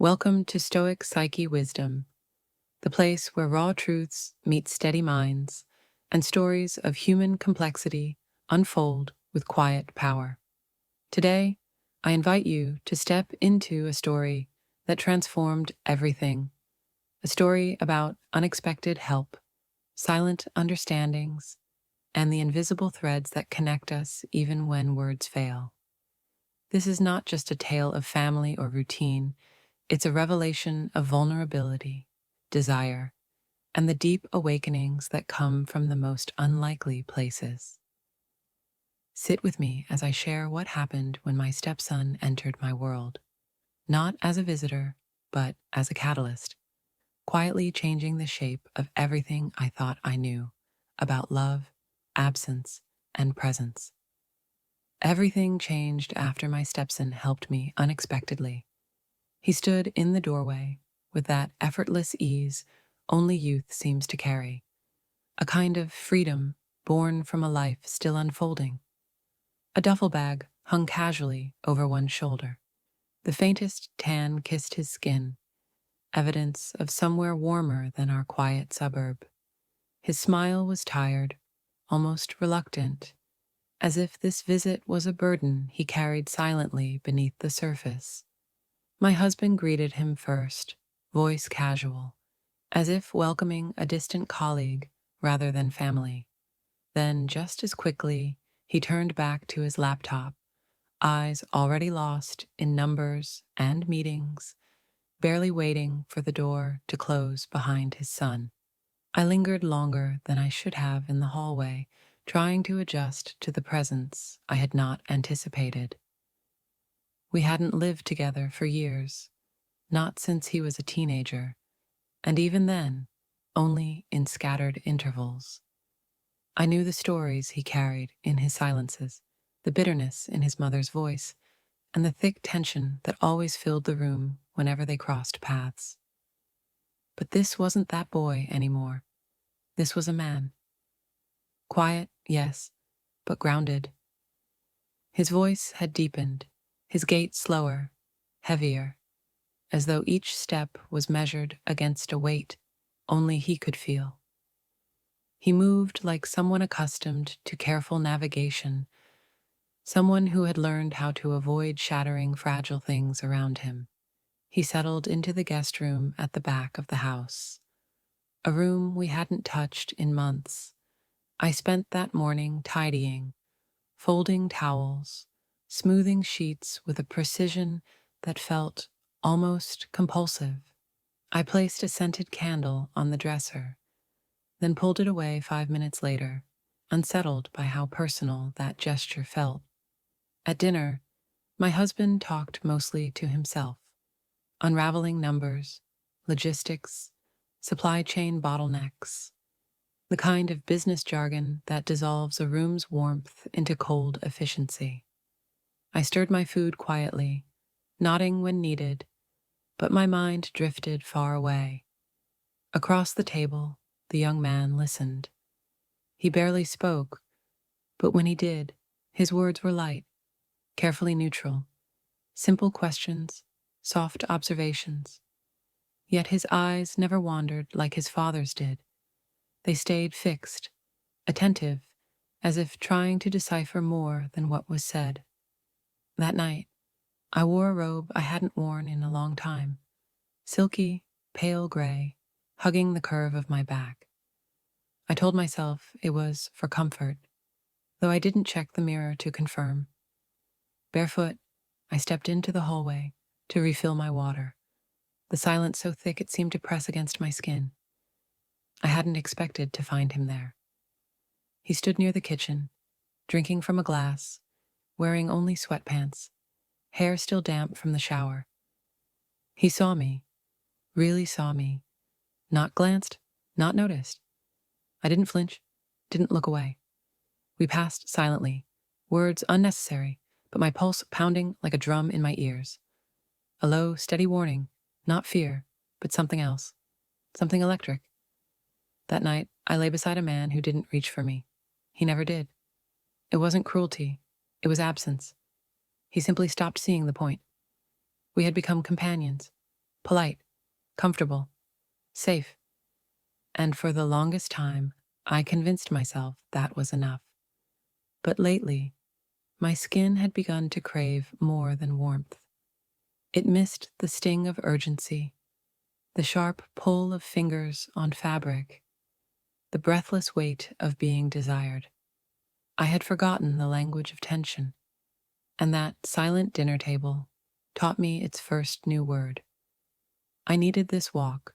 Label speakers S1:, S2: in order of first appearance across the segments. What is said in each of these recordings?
S1: Welcome to Stoic Psyche Wisdom, the place where raw truths meet steady minds and stories of human complexity unfold with quiet power. Today, I invite you to step into a story that transformed everything, a story about unexpected help, silent understandings, and the invisible threads that connect us even when words fail. This is not just a tale of family or routine. It's a revelation of vulnerability, desire, and the deep awakenings that come from the most unlikely places. Sit with me as I share what happened when my stepson entered my world, not as a visitor, but as a catalyst, quietly changing the shape of everything I thought I knew about love, absence, and presence. Everything changed after my stepson helped me unexpectedly. He stood in the doorway with that effortless ease only youth seems to carry, a kind of freedom born from a life still unfolding. A duffel bag hung casually over one shoulder. The faintest tan kissed his skin, evidence of somewhere warmer than our quiet suburb. His smile was tired, almost reluctant, as if this visit was a burden he carried silently beneath the surface. My husband greeted him first, voice casual, as if welcoming a distant colleague rather than family. Then, just as quickly, he turned back to his laptop, eyes already lost in numbers and meetings, barely waiting for the door to close behind his son. I lingered longer than I should have in the hallway, trying to adjust to the presence I had not anticipated. We hadn't lived together for years, not since he was a teenager, and even then, only in scattered intervals. I knew the stories he carried in his silences, the bitterness in his mother's voice, and the thick tension that always filled the room whenever they crossed paths. But this wasn't that boy anymore. This was a man. Quiet, yes, but grounded. His voice had deepened, his gait slower, heavier, as though each step was measured against a weight only he could feel. He moved like someone accustomed to careful navigation, someone who had learned how to avoid shattering fragile things around him. He settled into the guest room at the back of the house, a room we hadn't touched in months. I spent that morning tidying, folding towels, smoothing sheets with a precision that felt almost compulsive. I placed a scented candle on the dresser, then pulled it away 5 minutes later, unsettled by how personal that gesture felt. At dinner, my husband talked mostly to himself, unraveling numbers, logistics, supply chain bottlenecks, the kind of business jargon that dissolves a room's warmth into cold efficiency. I stirred my food quietly, nodding when needed, but my mind drifted far away. Across the table, the young man listened. He barely spoke, but when he did, his words were light, carefully neutral, simple questions, soft observations. Yet his eyes never wandered like his father's did. They stayed fixed, attentive, as if trying to decipher more than what was said. That night, I wore a robe I hadn't worn in a long time, silky, pale gray, hugging the curve of my back. I told myself it was for comfort, though I didn't check the mirror to confirm. Barefoot, I stepped into the hallway to refill my water, the silence so thick it seemed to press against my skin. I hadn't expected to find him there. He stood near the kitchen, drinking from a glass, wearing only sweatpants, hair still damp from the shower. He saw me, really saw me, not glanced, not noticed. I didn't flinch, didn't look away. We passed silently, words unnecessary, but my pulse pounding like a drum in my ears. A low, steady warning, not fear, but something else, something electric. That night, I lay beside a man who didn't reach for me. He never did. It wasn't cruelty, it was absence. He simply stopped seeing the point. We had become companions, polite, comfortable, safe. And for the longest time, I convinced myself that was enough. But lately, my skin had begun to crave more than warmth. It missed the sting of urgency, the sharp pull of fingers on fabric, the breathless weight of being desired. I had forgotten the language of tension, and that silent dinner table taught me its first new word. I needed this walk,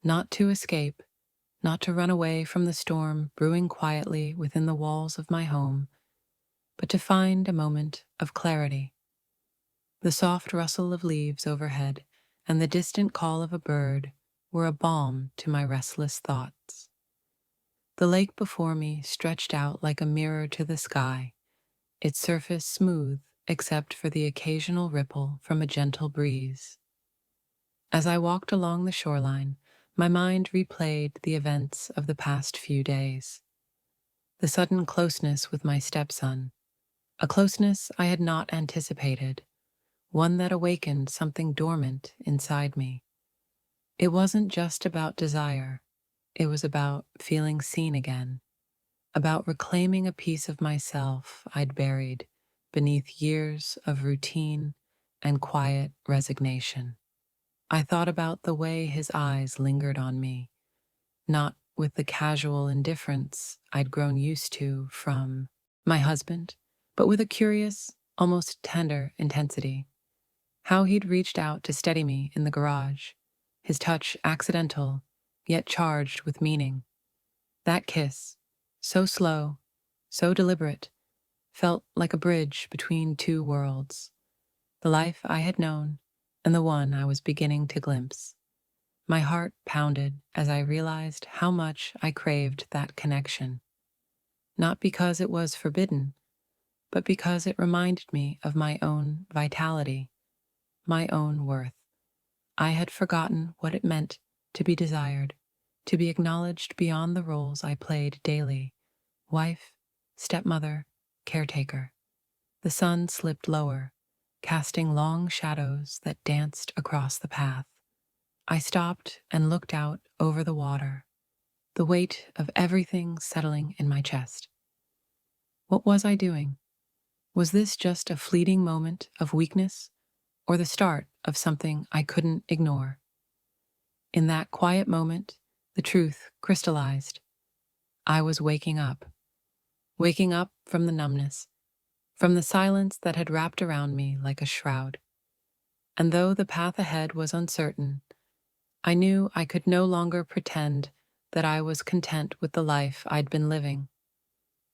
S1: not to escape, not to run away from the storm brewing quietly within the walls of my home, but to find a moment of clarity. The soft rustle of leaves overhead and the distant call of a bird were a balm to my restless thoughts. The lake before me stretched out like a mirror to the sky, its surface smooth except for the occasional ripple from a gentle breeze. As I walked along the shoreline, my mind replayed the events of the past few days. The sudden closeness with my stepson, a closeness I had not anticipated, one that awakened something dormant inside me. It wasn't just about desire, it was about feeling seen again, about reclaiming a piece of myself I'd buried beneath years of routine and quiet resignation. I thought about the way his eyes lingered on me, not with the casual indifference I'd grown used to from my husband, but with a curious, almost tender intensity. How he'd reached out to steady me in the garage, his touch accidental, yet charged with meaning. That kiss, so slow, so deliberate, felt like a bridge between two worlds, the life I had known and the one I was beginning to glimpse. My heart pounded as I realized how much I craved that connection, not because it was forbidden, but because it reminded me of my own vitality, my own worth. I had forgotten what it meant to be desired, to be acknowledged beyond the roles I played daily: wife, stepmother, caretaker. The sun slipped lower, casting long shadows that danced across the path. I stopped and looked out over the water, the weight of everything settling in my chest. What was I doing? Was this just a fleeting moment of weakness, or the start of something I couldn't ignore? In that quiet moment, the truth crystallized. I was waking up from the numbness, from the silence that had wrapped around me like a shroud. And though the path ahead was uncertain, I knew I could no longer pretend that I was content with the life I'd been living.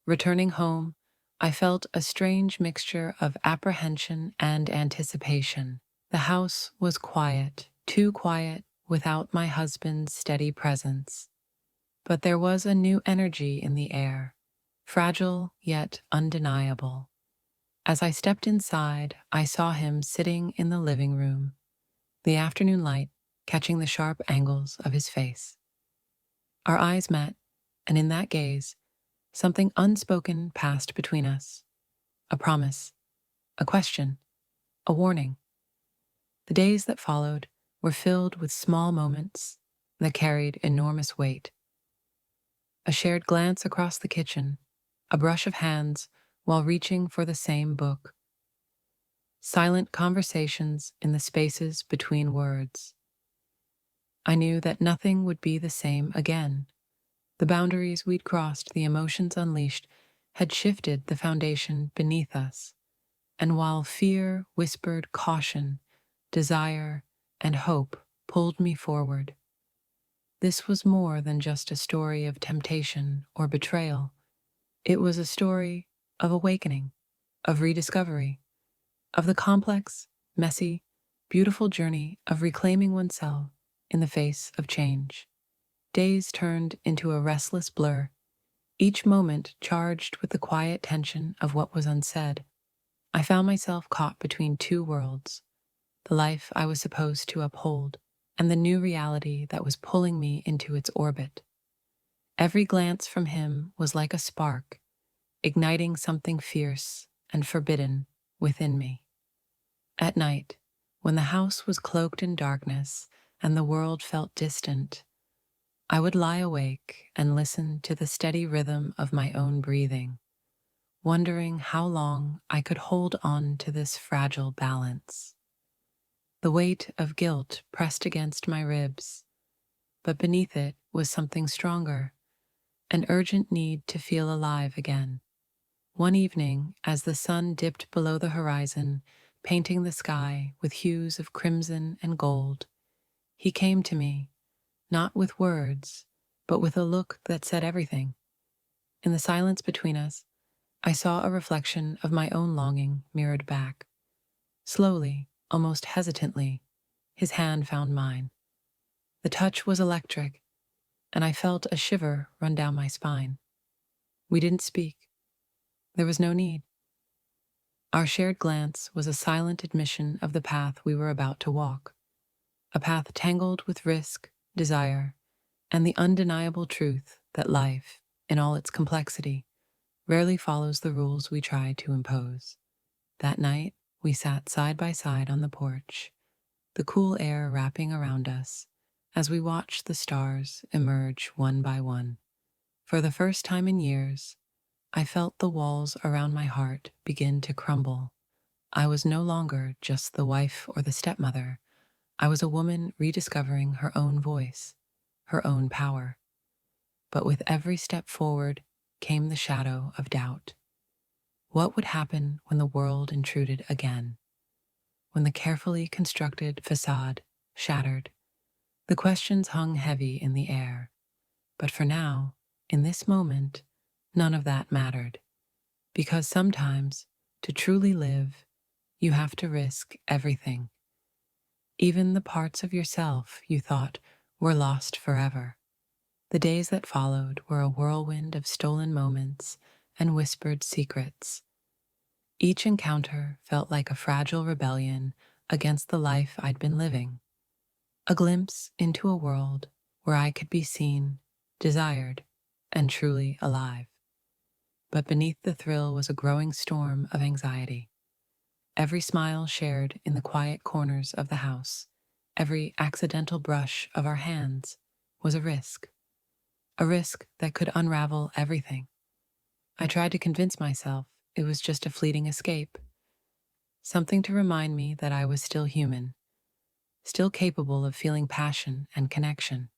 S1: Returning home, I felt a strange mixture of apprehension and anticipation. The house was quiet, too quiet without my husband's steady presence. But there was a new energy in the air, fragile yet undeniable. As I stepped inside, I saw him sitting in the living room, the afternoon light catching the sharp angles of his face. Our eyes met, and in that gaze, something unspoken passed between us. A promise, a question, a warning. The days that followed were filled with small moments that carried enormous weight. A shared glance across the kitchen, a brush of hands while reaching for the same book. Silent conversations in the spaces between words. I knew that nothing would be the same again. The boundaries we'd crossed, the emotions unleashed, had shifted the foundation beneath us. And while fear whispered caution, desire and hope pulled me forward, this was more than just a story of temptation or betrayal. It was a story of awakening, of rediscovery, of the complex, messy, beautiful journey of reclaiming oneself in the face of change. Days turned into a restless blur, each moment charged with the quiet tension of what was unsaid. I found myself caught between two worlds, the life I was supposed to uphold and the new reality that was pulling me into its orbit. Every glance from him was like a spark, igniting something fierce and forbidden within me. At night, When the house was cloaked in darkness and the world felt distant, I would lie awake and listen to the steady rhythm of my own breathing, wondering how long I could hold on to this fragile balance. The weight of guilt pressed against my ribs, but beneath it was something stronger, an urgent need to feel alive again. One evening, as the sun dipped below the horizon, painting the sky with hues of crimson and gold, he came to me, not with words, but with a look that said everything. In the silence between us, I saw a reflection of my own longing mirrored back. Slowly, almost hesitantly, his hand found mine. The touch was electric, and I felt a shiver run down my spine. We didn't speak. There was no need. Our shared glance was a silent admission of the path we were about to walk, a path tangled with risk, desire, and the undeniable truth that life, in all its complexity, rarely follows the rules we try to impose. That night, we sat side by side on the porch, the cool air wrapping around us as we watched the stars emerge one by one. For the first time in years, I felt the walls around my heart begin to crumble. I was no longer just the wife or the stepmother. I was a woman rediscovering her own voice, her own power. But with every step forward came the shadow of doubt. What would happen when the world intruded again? When the carefully constructed facade shattered? The questions hung heavy in the air. But for now, in this moment, none of that mattered. Because sometimes, to truly live, you have to risk everything. Even the parts of yourself you thought were lost forever. The days that followed were a whirlwind of stolen moments and whispered secrets. Each encounter felt like a fragile rebellion against the life I'd been living, a glimpse into a world where I could be seen, desired, and truly alive. But beneath the thrill was a growing storm of anxiety. Every smile shared in the quiet corners of the house, every accidental brush of our hands was a risk that could unravel everything. I tried to convince myself it was just a fleeting escape, something to remind me that I was still human, still capable of feeling passion and connection.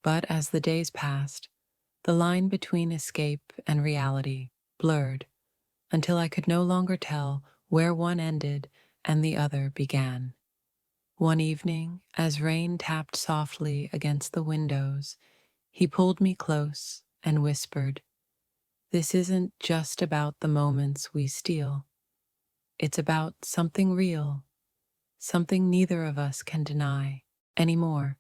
S1: But as the days passed, the line between escape and reality blurred until I could no longer tell where one ended and the other began. One evening, as rain tapped softly against the windows, he pulled me close and whispered, "This isn't just about the moments we steal. It's about something real, something neither of us can deny anymore."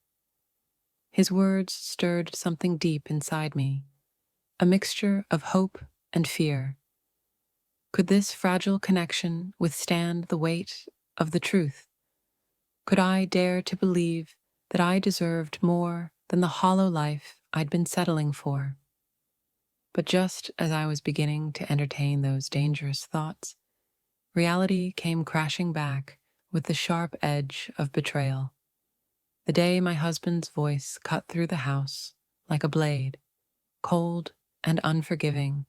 S1: His words stirred something deep inside me, a mixture of hope and fear. Could this fragile connection withstand the weight of the truth? Could I dare to believe that I deserved more than the hollow life I'd been settling for? But just as I was beginning to entertain those dangerous thoughts, reality came crashing back with the sharp edge of betrayal. The day my husband's voice cut through the house like a blade, cold and unforgiving,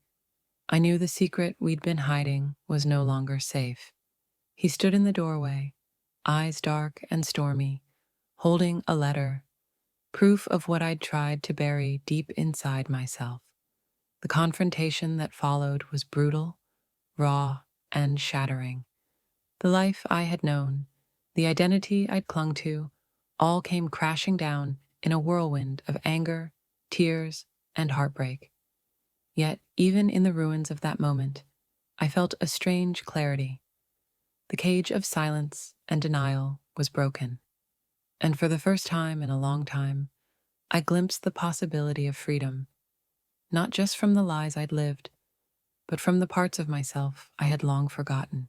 S1: I knew the secret we'd been hiding was no longer safe. He stood in the doorway, eyes dark and stormy, holding a letter, proof of what I'd tried to bury deep inside myself. The confrontation that followed was brutal, raw, and shattering. The life I had known, the identity I'd clung to, all came crashing down in a whirlwind of anger, tears, and heartbreak. Yet, even in the ruins of that moment, I felt a strange clarity. The cage of silence and denial was broken, and for the first time in a long time, I glimpsed the possibility of freedom, not just from the lies I'd lived, but from the parts of myself I had long forgotten.